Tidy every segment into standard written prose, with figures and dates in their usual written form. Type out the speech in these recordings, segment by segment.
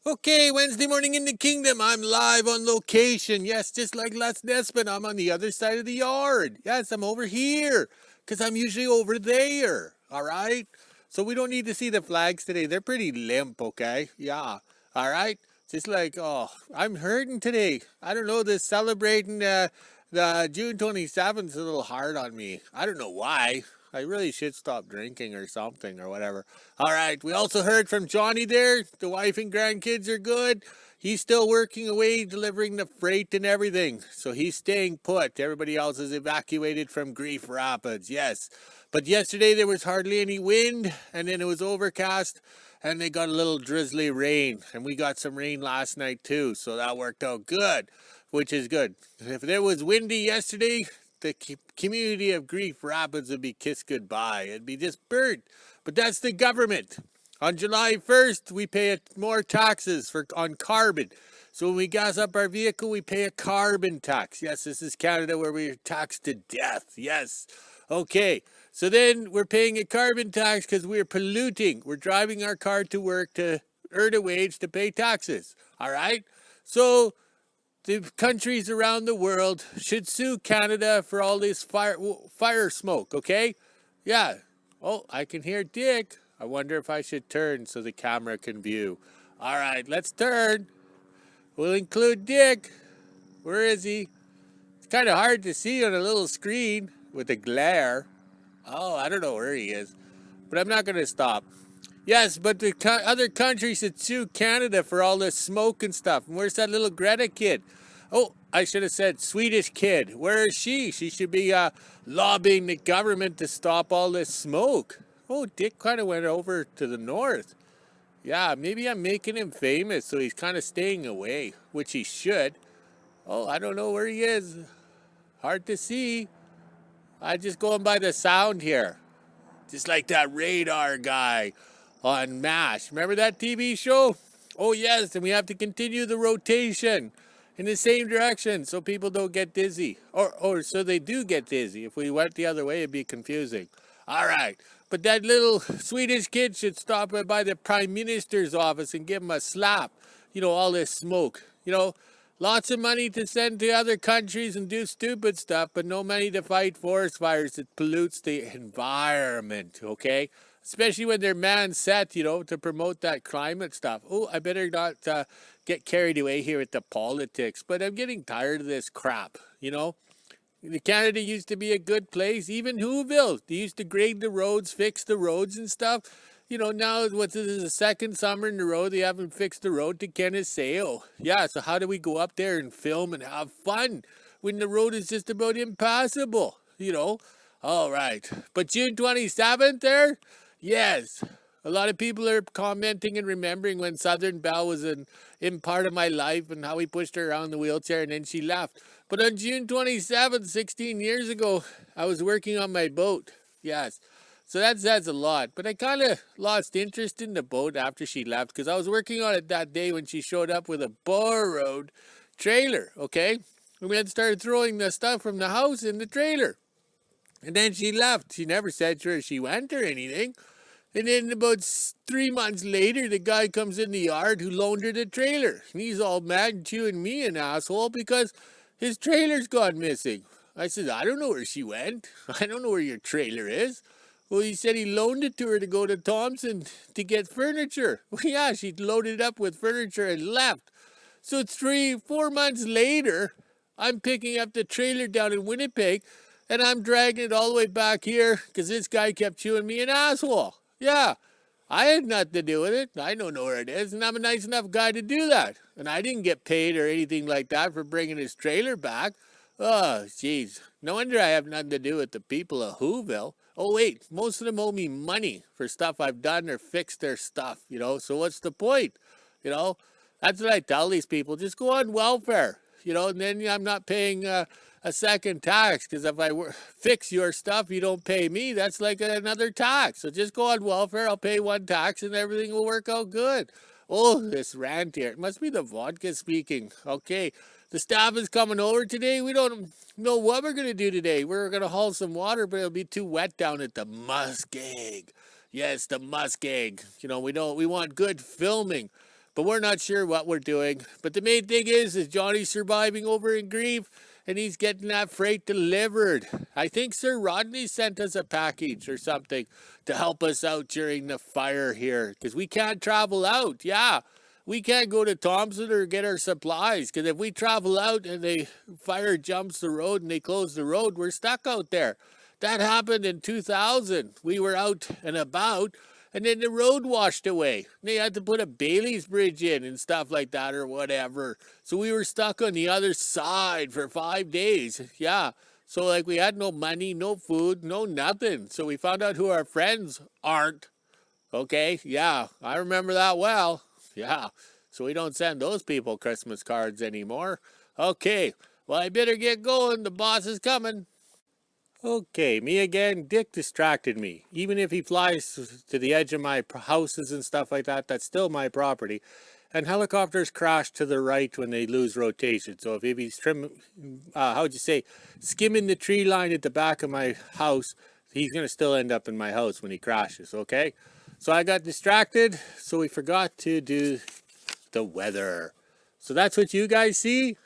Okay, Wednesday morning in the kingdom. I'm live on location. Yes, just like last Nespin, I'm on the other side of the yard. Yes, I'm over here because I'm usually over there. All right. So we don't need to see the flags today. They're pretty limp, okay? Yeah. All right. Just like, oh, I'm hurting today. I don't know, this celebrating the June 27th is a little hard on me. I don't know why. I really should stop drinking or something or whatever. All right. We also heard from Johnny there. The wife and grandkids are good. He's still working away, delivering the freight and everything. So he's staying put. Everybody else is evacuated from Grief Rapids. Yes. But yesterday there was hardly any wind, and then it was overcast, and they got a little drizzly rain. And we got some rain last night too. So that worked out good, which is good. If there was windy yesterday, the community of Grief Rapids would be kissed goodbye. It'd be just burnt. But that's the government. On July 1st, we pay more taxes on carbon. So when we gas up our vehicle, we pay a carbon tax. Yes, this is Canada where we're taxed to death. Yes. Okay. So then we're paying a carbon tax because we're polluting. We're driving our car to work to earn a wage to pay taxes. All right. So the countries around the world should sue Canada for all this fire smoke, okay? Yeah. Oh, I can hear Dick. I wonder if I should turn so the camera can view. All right, let's turn. We'll include Dick. Where is he? It's kind of hard to see on a little screen with the glare. Oh, I don't know where he is. But I'm not going to stop. Yes, but the other countries should sue Canada for all this smoke and stuff. And where's that little Greta kid? Oh, I should have said Swedish kid. Where is she? She should be lobbying the government to stop all this smoke. Oh, Dick kind of went over to the north. Yeah, maybe I'm making him famous, so he's kind of staying away, which he should. Oh, I don't know where he is. Hard to see. I'm just going by the sound here. Just like that radar guy on MASH. Remember that TV show? Oh, yes, and we have to continue the rotation in the same direction so people don't get dizzy. Or so they do get dizzy. If we went the other way, it'd be confusing. All right. But that little Swedish kid should stop by the Prime Minister's office and give him a slap. You know, all this smoke. You know, lots of money to send to other countries and do stupid stuff, but no money to fight forest fires that pollutes the environment, okay? Especially when they're man-set, you know, to promote that climate stuff. Oh, I better not get carried away here with the politics, but I'm getting tired of this crap, you know? Canada used to be a good place, even WHO-ville. They used to grade the roads, fix the roads and stuff. You know, now this is the second summer in a row they haven't fixed the road to Kenneseo. Yeah, so how do we go up there and film and have fun when the road is just about impassable, you know? All right. But June 27th there? Yes. A lot of people are commenting and remembering when Southern Belle was in part of my life and how we pushed her around the wheelchair and then she left. But on June 27th, 16 years ago, I was working on my boat. Yes. So that says a lot. But I kind of lost interest in the boat after she left because I was working on it that day when she showed up with a borrowed trailer, okay? And we had started throwing the stuff from the house in the trailer. And then she left. She never said where she went or anything. And then about 3 months later, the guy comes in the yard who loaned her the trailer. And he's all mad and chewing me an asshole because his trailer's gone missing. I said, I don't know where she went. I don't know where your trailer is. Well, he said he loaned it to her to go to Thompson to get furniture. Well, yeah, she loaded up with furniture and left. So 4 months later, I'm picking up the trailer down in Winnipeg, and I'm dragging it all the way back here because this guy kept chewing me an asshole. Yeah, I had nothing to do with it. I don't know where it is, and I'm a nice enough guy to do that. And I didn't get paid or anything like that for bringing his trailer back. Oh, jeez. No wonder I have nothing to do with the people of WHO-ville. Oh, wait, most of them owe me money for stuff I've done or fixed their stuff, you know, so what's the point? You know, that's what I tell these people. Just go on welfare, you know, and then I'm not paying a second tax because if I fix your stuff, you don't pay me. That's like another tax. So just go on welfare. I'll pay one tax and everything will work out good. Oh, this rant here. It must be the vodka speaking. Okay. The staff is coming over today. We don't know what we're going to do today. We're going to haul some water, but it'll be too wet down at the muskeg. Yes, the muskeg. You know, we want good filming. but we're not sure what we're doing. But the main thing is Johnny's surviving over in grief, and he's getting that freight delivered. I think Sir Rodney sent us a package or something to help us out during the fire here, because we can't travel out. Yeah, we can't go to Thompson or get our supplies, because if we travel out and the fire jumps the road and they close the road, we're stuck out there. That happened in 2000. We were out and about, and then the road washed away. They had to put a Bailey's bridge in and stuff like that or whatever. So we were stuck on the other side for 5 days. Yeah. So like we had no money, no food, no nothing. So we found out who our friends aren't. Okay. Yeah. I remember that well. Yeah. So we don't send those people Christmas cards anymore. Okay. Well, I better get going. The boss is coming. Okay, me again. Dick distracted me. Even if he flies to the edge of my houses and stuff like that, that's still my property. And helicopters crash to the right when they lose rotation. So if he's how'd you say, skimming the tree line at the back of my house, he's going to still end up in my house when he crashes, okay? So I got distracted, so we forgot to do the weather. So that's what you guys see,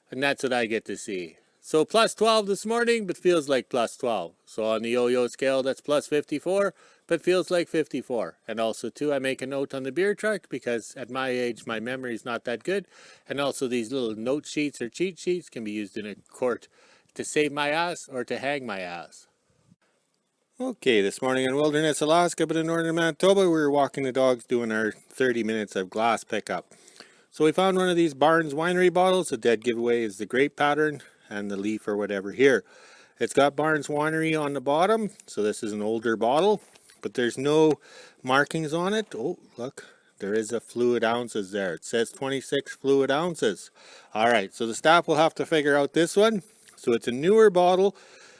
and that's what I get to see. So plus 12 this morning, but feels like plus 12. So on the yo-yo scale, that's plus 54, but feels like 54. And also, too, I make a note on the beer truck because at my age, my memory is not that good. And also, these little note sheets or cheat sheets can be used in a court to save my ass or to hang my ass. Okay, this morning in Wilderness, Alaska, but in Northern Manitoba, we were walking the dogs doing our 30 minutes of glass pickup. So we found one of these Barnes Winery bottles. The dead giveaway is the grape pattern and the leaf or whatever here. It's got Barnes Winery on the bottom, so this is an older bottle, but there's no markings on it. Oh, look, there is a fluid ounces there. It says 26 fluid ounces. All right, so the staff will have to figure out this one. So it's a newer bottle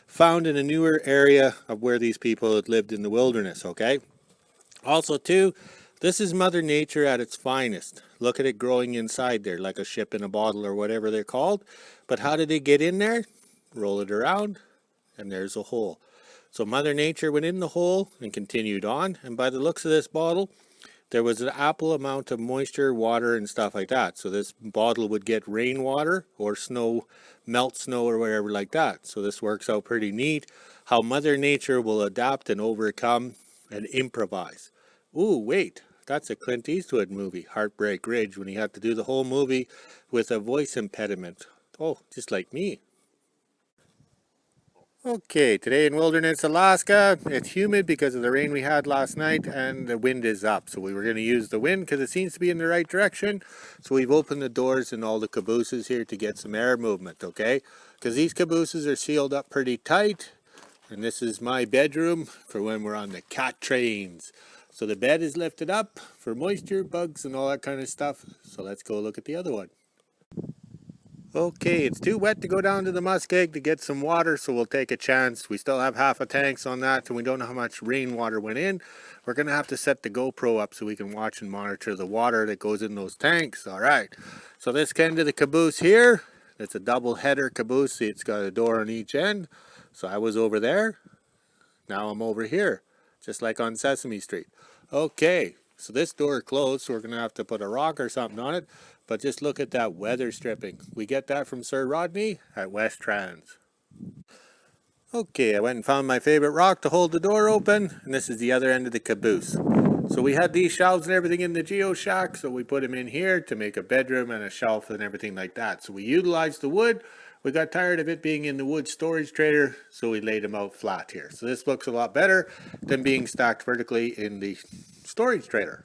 found in a newer area of where these people had lived in the wilderness, okay? Also, too, this is Mother Nature at its finest. Look at it growing inside there like a ship in a bottle or whatever they're called. But how did it get in there? Roll it around and there's a hole. So Mother Nature went in the hole and continued on. And by the looks of this bottle, there was an ample amount of moisture, water, and stuff like that. So this bottle would get rainwater or snow, melt snow or whatever like that. So this works out pretty neat. How Mother Nature will adapt and overcome and improvise. Ooh, wait. That's a Clint Eastwood movie, Heartbreak Ridge, when he had to do the whole movie with a voice impediment. Oh, just like me. Okay, today in Wilderness, Alaska, it's humid because of the rain we had last night and the wind is up. So we were going to use the wind because it seems to be in the right direction. So we've opened the doors in all the cabooses here to get some air movement, okay? Because these cabooses are sealed up pretty tight. And this is my bedroom for when we're on the cat trains. So the bed is lifted up for moisture, bugs, and all that kind of stuff. So let's go look at the other one. Okay, it's too wet to go down to the muskeg to get some water, so we'll take a chance. We still have half a tanks on that, and we don't know how much rainwater went in. We're going to have to set the GoPro up so we can watch and monitor the water that goes in those tanks. All right, so this end of the caboose here, it's a double header caboose. It's got a door on each end. So I was over there. Now I'm over here, just like on Sesame Street. Okay, so this door closed, so we're going to have to put a rock or something on it. But just look at that weather stripping. We get that from Sir Rodney at West Trans. Okay, I went and found my favorite rock to hold the door open, and this is the other end of the caboose. So we had these shelves and everything in the Geo Shack, so we put them in here to make a bedroom and a shelf and everything like that. So we utilized the wood. We got tired of it being in the wood storage trailer, so we laid them out flat here. So this looks a lot better than being stacked vertically in the storage trailer.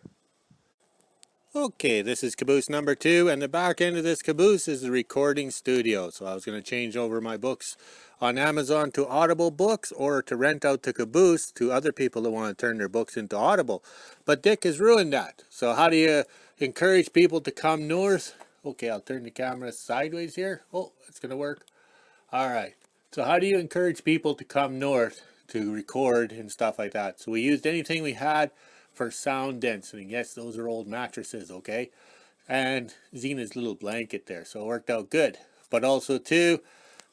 Okay, this is caboose number 2, and the back end of this caboose is the recording studio. So I was going to change over my books on Amazon to Audible books or to rent out the caboose to other people that want to turn their books into Audible. But Dick has ruined that. So how do you encourage people to come north? Okay, I'll turn the camera sideways here. Oh, it's going to work. All right. So how do you encourage people to come north to record and stuff like that? So we used anything we had for sound density. Yes, those are old mattresses, okay? And Zena's little blanket there, so it worked out good. But also, too,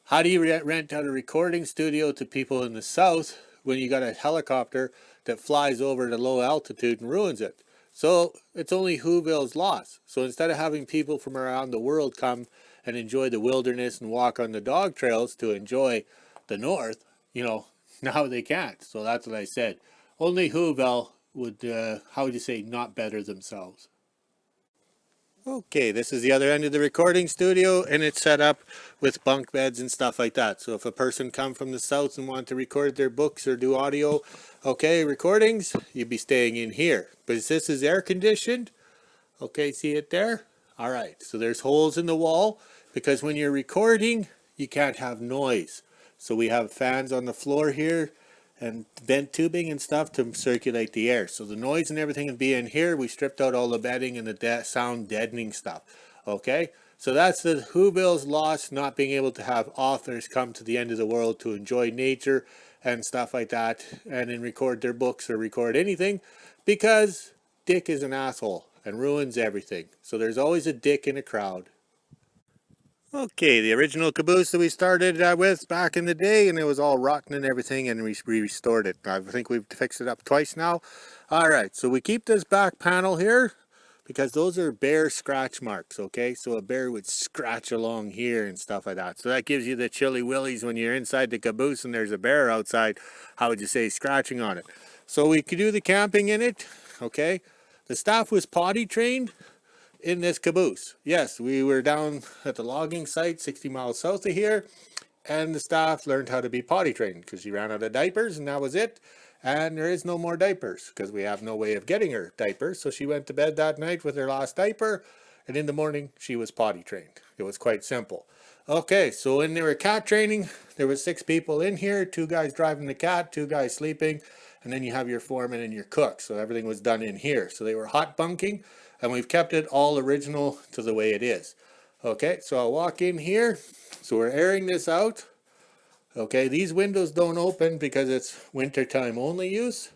how do you rent out a recording studio to people in the south when you got a helicopter that flies over at a low altitude and ruins it? So it's only Whoville's loss. So instead of having people from around the world come and enjoy the wilderness and walk on the dog trails to enjoy the north, now they can't. So that's what I said. Only Whoville would, how would you say, not better themselves. Okay, this is the other end of the recording studio, and it's set up with bunk beds and stuff like that. So if a person come from the south and want to record their books or do audio, okay, recordings, you'd be staying in here. But this is air conditioned. Okay, see it there? All right, so there's holes in the wall because when you're recording, you can't have noise. So we have fans on the floor here and vent tubing and stuff to circulate the air. So the noise and everything would be in here. We stripped out all the bedding and the sound deadening stuff. Okay, so that's the Whoville's loss, not being able to have authors come to the end of the world to enjoy nature and stuff like that and then record their books or record anything because Dick is an asshole and ruins everything. So there's always a dick in a crowd. Okay, the original caboose that we started with back in the day, and it was all rotten and everything, and we restored it. I think we've fixed it up twice now. All right, so we keep this back panel here because those are bear scratch marks, okay? So a bear would scratch along here and stuff like that. So that gives you the chilly willies when you're inside the caboose and there's a bear outside, how would you say, scratching on it. So we could do the camping in it, okay? The staff was potty trained in this caboose. Yes, we were down at the logging site 60 miles south of here, and the staff learned how to be potty trained because she ran out of diapers and that was it. And there is no more diapers because we have no way of getting her diapers. So she went to bed that night with her last diaper, and in the morning she was potty trained. It was quite simple. Okay, so when they were cat training, there was 6 people in here, 2 guys driving the cat, 2 guys sleeping, and then you have your foreman and your cook. So everything was done in here. So they were hot bunking, and we've kept it all original to the way it is. Okay, so I'll walk in here. So we're airing this out. Okay, these windows don't open because it's wintertime only use,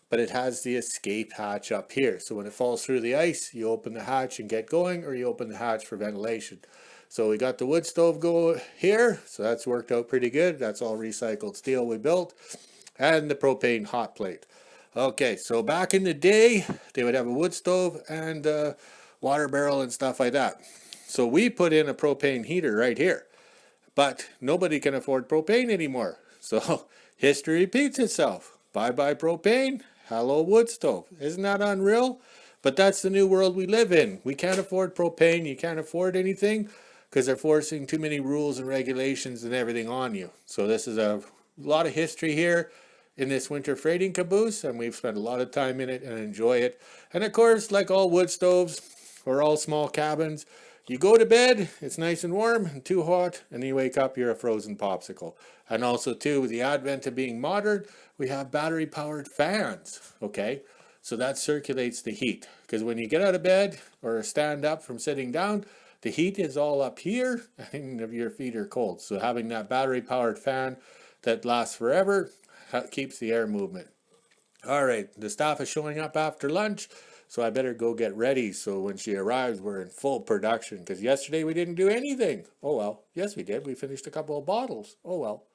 but it has the escape hatch up here. So when it falls through the ice, you open the hatch and get going, or you open the hatch for ventilation. So we got the wood stove go here, so that's worked out pretty good. That's all recycled steel we built, and the propane hot plate. Okay, so back in the day, they would have a wood stove and a water barrel and stuff like that. So we put in a propane heater right here, but nobody can afford propane anymore. So history repeats itself. Bye-bye propane, hello wood stove. Isn't that unreal? But that's the new world we live in. We can't afford propane, you can't afford anything because they're forcing too many rules and regulations and everything on you. So this is a lot of history here in this winter freighting caboose, and we've spent a lot of time in it and enjoy it. And of course, like all wood stoves or all small cabins, you go to bed, it's nice and warm and too hot, and you wake up, you're a frozen popsicle. And also too, with the advent of being modern, we have battery powered fans, okay? So that circulates the heat, because when you get out of bed or stand up from sitting down, the heat is all up here and your feet are cold. So having that battery powered fan that lasts forever keeps the air movement. All right, the staff is showing up after lunch, so I better go get ready so when she arrives we're in full production, because yesterday we didn't do anything. Oh well, yes we did, we finished a couple of bottles. Oh well.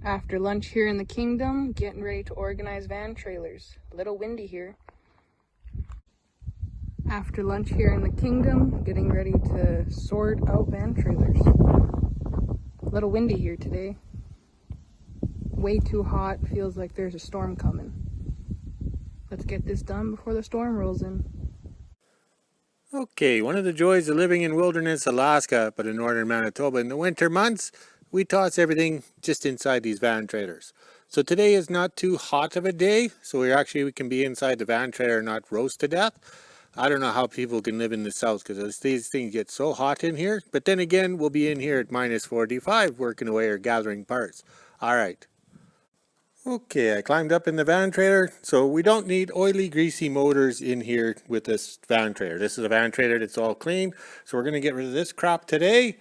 After lunch here in the kingdom, getting ready to organize van trailers. A little windy here. After lunch here in the kingdom, getting ready to sort out van trailers. A little windy here today. Way too hot, feels like there's a storm coming. Let's get this done before the storm rolls in. Okay, one of the joys of living in wilderness Alaska, but in northern Manitoba in the winter months, we toss everything just inside these van trailers. So today is not too hot of a day, so we can be inside the van trailer and not roast to death. I don't know how people can live in the south because these things get so hot in here. But then again, we'll be in here at minus 45 working away or gathering parts. All right. Okay, I climbed up in the van trailer. So we don't need oily, greasy motors in here with this van trailer. This is a van trailer that's all clean. So we're going to get rid of this crap today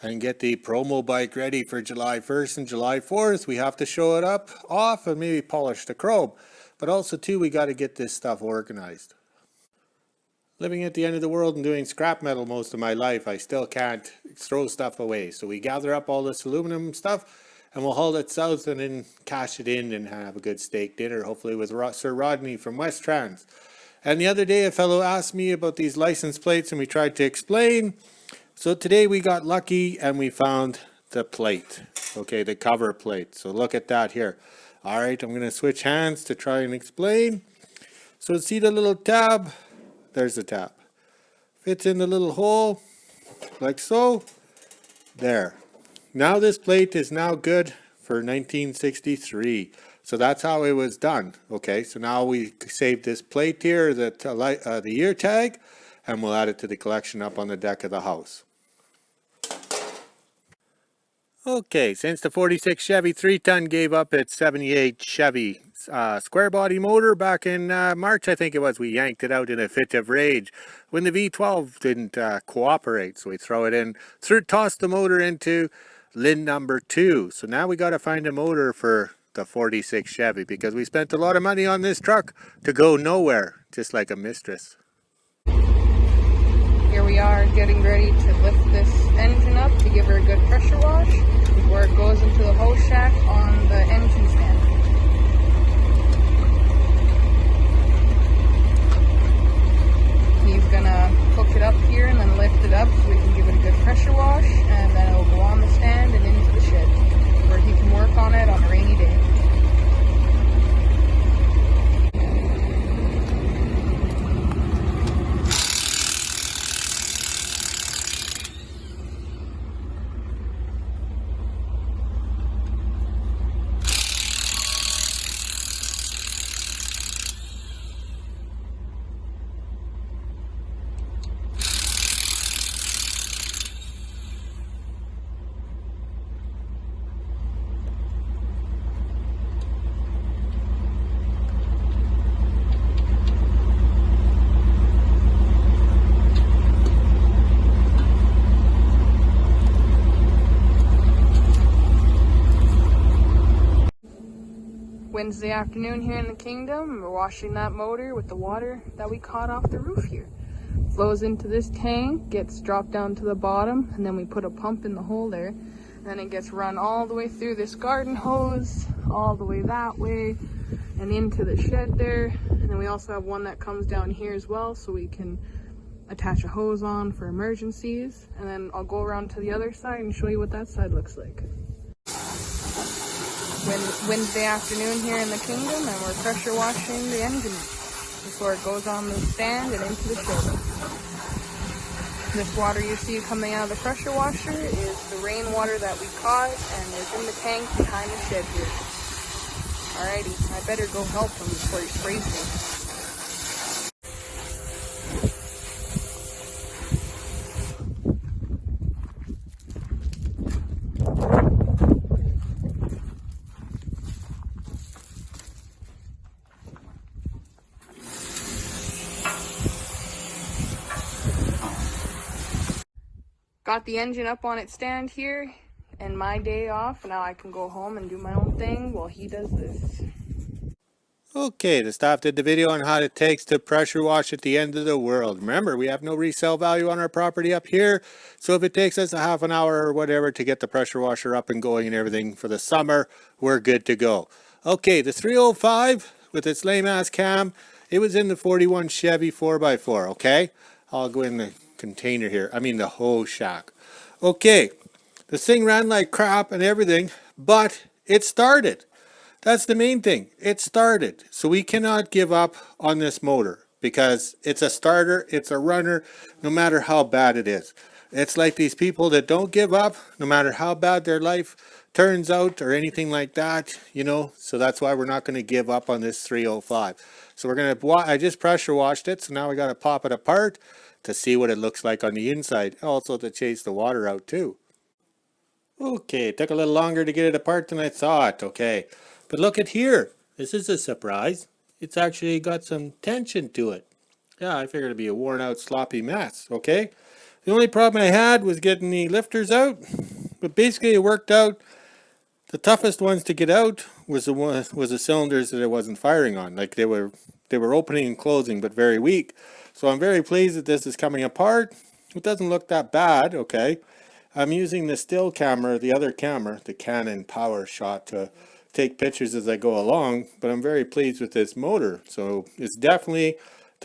and get the promo bike ready for July 1st and July 4th. We have to show it up off and maybe polish the chrome. But also too, we got to get this stuff organized. Living at the end of the world and doing scrap metal most of my life, I still can't throw stuff away. So we gather up all this aluminum stuff and we'll haul it south and then cash it in and have a good steak dinner, hopefully with Sir Rodney from West Trans. And the other day a fellow asked me about these license plates and we tried to explain. So today we got lucky and we found the plate, okay, the cover plate. So look at that here. All right, I'm going to switch hands to try and explain. So see the little tab? There's the tab. Fits in the little hole like so. There. Now this plate is now good for 1963. So that's how it was done. Okay, so now we save this plate here, the year tag, and we'll add it to the collection up on the deck of the house. Okay, since the 46 Chevy 3-ton gave up its 78 Chevy square body motor back in March, I think it was, we yanked it out in a fit of rage when the V12 didn't cooperate. So we throw it in, toss the motor into Lin number 2. So now we got to find a motor for the 46 Chevy because we spent a lot of money on this truck to go nowhere, just like a mistress. Here we are getting ready to lift this engine up to give her a good pressure wash before it goes into the hose shack on the engine stand. He's gonna hook it up here and then lift it up so we can give it a good pressure wash, and then it'll go on the stand and into the shed where he can work on it on a rainy day. Wednesday afternoon here in the kingdom, we're washing that motor with the water that we caught off the roof here. Flows into this tank, gets dropped down to the bottom, and then we put a pump in the hole there. And then it gets run all the way through this garden hose, all the way that way, and into the shed there. And then we also have one that comes down here as well, so we can attach a hose on for emergencies. And then I'll go around to the other side and show you what that side looks like. Wednesday afternoon here in the kingdom, and we're pressure washing the engine before it goes on the stand and into the shed. This water you see coming out of the pressure washer is the rainwater that we caught and is in the tank behind the shed here. Alrighty, I better go help him before he sprays me. Got the engine up on its stand here, and my day off. Now I can go home and do my own thing while he does this. Okay, the staff did the video on how it takes to pressure wash at the end of the world. Remember, we have no resale value on our property up here, so if it takes us a half an hour or whatever to get the pressure washer up and going and everything for the summer, we're good to go. Okay, the 305 with its lame-ass cam, it was in the 41 Chevy 4x4, okay? I'll go in the container here, the hose shack. Okay, this thing ran like crap and everything, but it started. That's the main thing. It started. So we cannot give up on this motor because it's a starter, it's a runner, no matter how bad it is. It's like these people that don't give up, no matter how bad their life turns out or anything like that, So that's why we're not going to give up on this 305. So I just pressure washed it, so now we got to pop it apart to see what it looks like on the inside. Also to chase the water out too. Okay, it took a little longer to get it apart than I thought, okay. But look at here. This is a surprise. It's actually got some tension to it. Yeah, I figured it'd be a worn out sloppy mess, okay. The only problem I had was getting the lifters out, but basically it worked out. The toughest ones to get out was the cylinders that it wasn't firing on. Like they were opening and closing, but very weak. So I'm very pleased that this is coming apart. It doesn't look that bad, okay. I'm using the still camera, the other camera, the Canon Power Shot, to take pictures as I go along, but I'm very pleased with this motor. So it's definitely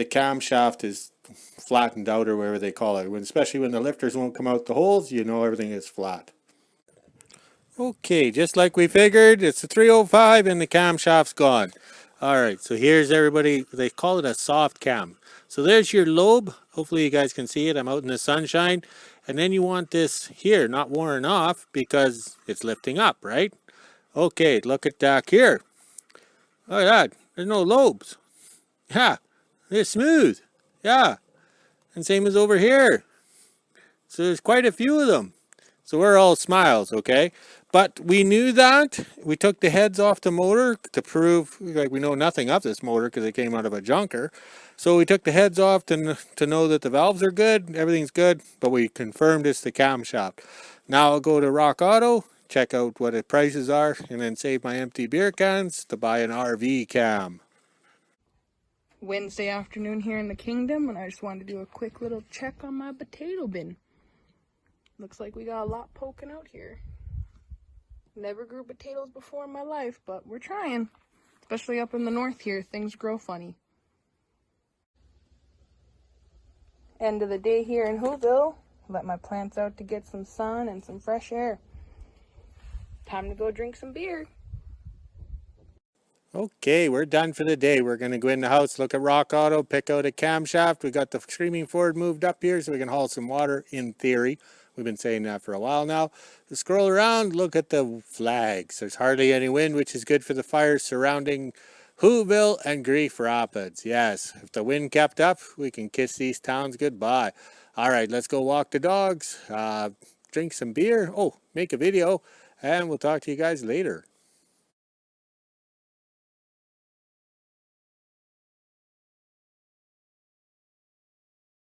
the camshaft is flattened out, or whatever they call it. Especially when the lifters won't come out the holes, you know everything is flat. Okay, just like we figured, it's a 305 and the camshaft's gone. Alright, so here's everybody, they call it a soft cam. So there's your lobe. Hopefully you guys can see it. I'm out in the sunshine. And then you want this here not worn off because it's lifting up, right? Okay, look at back here. Look at that. There's no lobes. Yeah, they're smooth. Yeah, and same as over here. So there's quite a few of them. So we're all smiles, okay? But we knew that. We took the heads off the motor to prove, like, we know nothing of this motor because it came out of a junker. So we took the heads off to know that the valves are good, everything's good, but we confirmed it's the camshaft. Now I'll go to Rock Auto, check out what the prices are, and then save my empty beer cans to buy an RV cam. Wednesday afternoon here in the kingdom, and I just wanted to do a quick little check on my potato bin. Looks like we got a lot poking out here. Never grew potatoes before in my life, but we're trying. Especially up in the north here, things grow funny. End of the day here in WHO-ville. Let my plants out to get some sun and some fresh air. Time to go drink some beer. Okay, we're done for the day. We're going to go in the house, look at Rock Auto, pick out a camshaft. We got the screaming Ford moved up here so we can haul some water, in theory. We've been saying that for a while now. To scroll around, look at the flags. There's hardly any wind, which is good for the fires surrounding WHO-ville and Grief Rapids. Yes, if the wind kept up, we can kiss these towns goodbye. All right, let's go walk the dogs, drink some beer, make a video, and we'll talk to you guys later.